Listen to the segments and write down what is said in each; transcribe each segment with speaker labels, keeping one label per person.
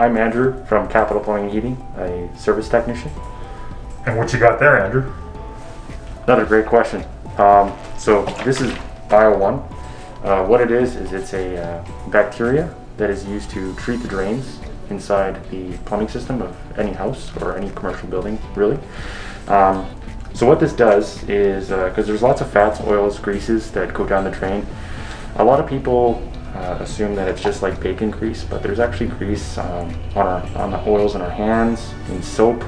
Speaker 1: I'm Andrew from Capital Plumbing and Heating, a service technician.
Speaker 2: And what you got there, Andrew?
Speaker 1: Another great question. So this is Bio1. What it is it's a bacteria that is used to treat the drains inside the plumbing system of any house or any commercial building, really. So what this does is, because there's lots of fats, oils, greases that go down the drain, a lot of people assume that it's just like bacon grease, but there's actually grease on the oils in our hands, in soap,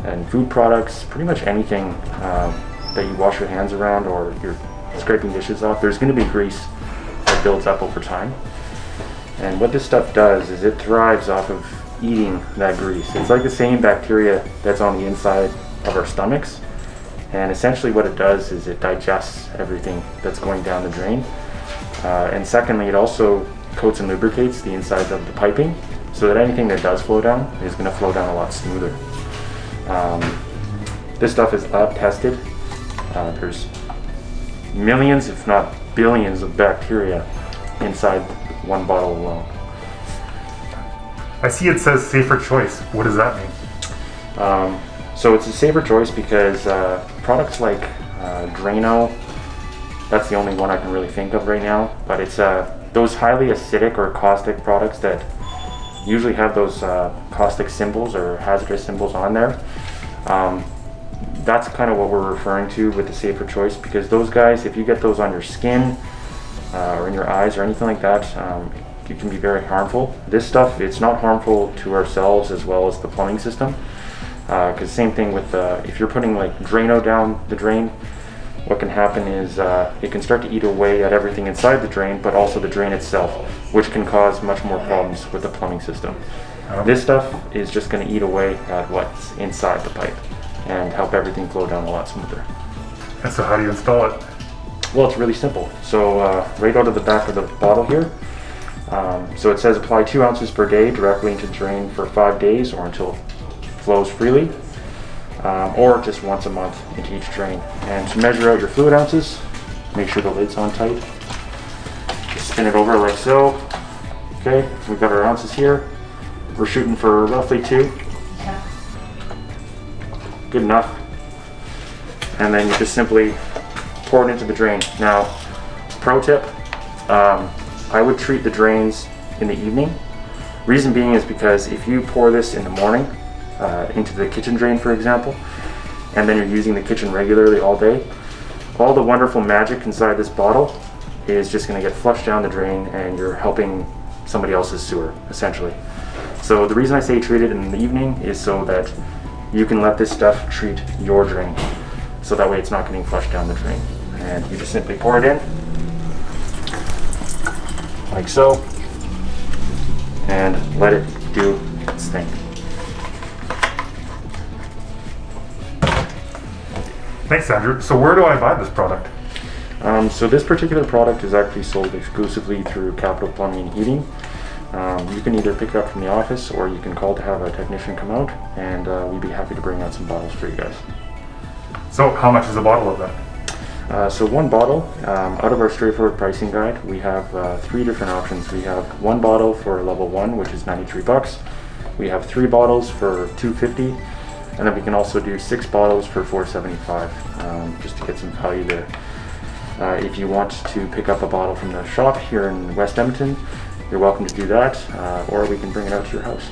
Speaker 1: and food products, pretty much anything that you wash your hands around or you're scraping dishes off. There's going to be grease that builds up over time. And what this stuff does is it thrives off of eating that grease. It's like the same bacteria that's on the inside of our stomachs. And essentially what it does is it digests everything that's going down the drain. And secondly, it also coats and lubricates the insides of the piping so that anything that does flow down is going to flow down a lot smoother. This stuff is lab tested. There's millions, if not billions, of bacteria inside one bottle alone.
Speaker 2: I see it says safer choice. What does that mean?
Speaker 1: So it's a safer choice because products like Drano, that's the only one I can really think of right now, but it's those highly acidic or caustic products that usually have those caustic symbols or hazardous symbols on there. That's kind of what we're referring to with the safer choice, because those guys, if you get those on your skin or in your eyes or anything like that, it can be very harmful. This stuff, it's not harmful to ourselves as well as the plumbing system, because same thing with if you're putting like Drano down the drain, what can happen is it can start to eat away at everything inside the drain, but also the drain itself, which can cause much more problems with the plumbing system. This stuff is just going to eat away at what's inside the pipe and help everything flow down a lot smoother.
Speaker 2: And so how do you install it?
Speaker 1: Well, it's really simple. So right out of the back of the bottle here, so it says apply 2 ounces per day directly into the drain for 5 days or until it flows freely, or just once a month into each drain. And to measure out your fluid ounces, make sure the lid's on tight. Just spin it over like so. Okay, we've got our ounces here. We're shooting for roughly 2. Good enough. And then you just simply pour it into the drain. Now, pro tip, I would treat the drains in the evening. Reason being is because if you pour this in the morning into the kitchen drain, for example, and then you're using the kitchen regularly all day, all the wonderful magic inside this bottle is just going to get flushed down the drain and you're helping somebody else's sewer, essentially. So the reason I say treat it in the evening is so that you can let this stuff treat your drain, so that way it's not getting flushed down the drain. And you just simply pour it in, like so, and let it do its thing.
Speaker 2: Thanks, Andrew. So where do I buy this product?
Speaker 1: So this particular product is actually sold exclusively through Capital Plumbing and Heating. You can either pick it up from the office or you can call to have a technician come out, and we'd be happy to bring out some bottles for you guys.
Speaker 2: So how much is a bottle of that?
Speaker 1: So one bottle, out of our straightforward pricing guide, we have 3 different options. We have 1 bottle for level 1, which is $93. We have 3 bottles for $250, and then we can also do 6 bottles for $475, just to get some value there. If you want to pick up a bottle from the shop here in West Edmonton, you're welcome to do that, or we can bring it out to your house.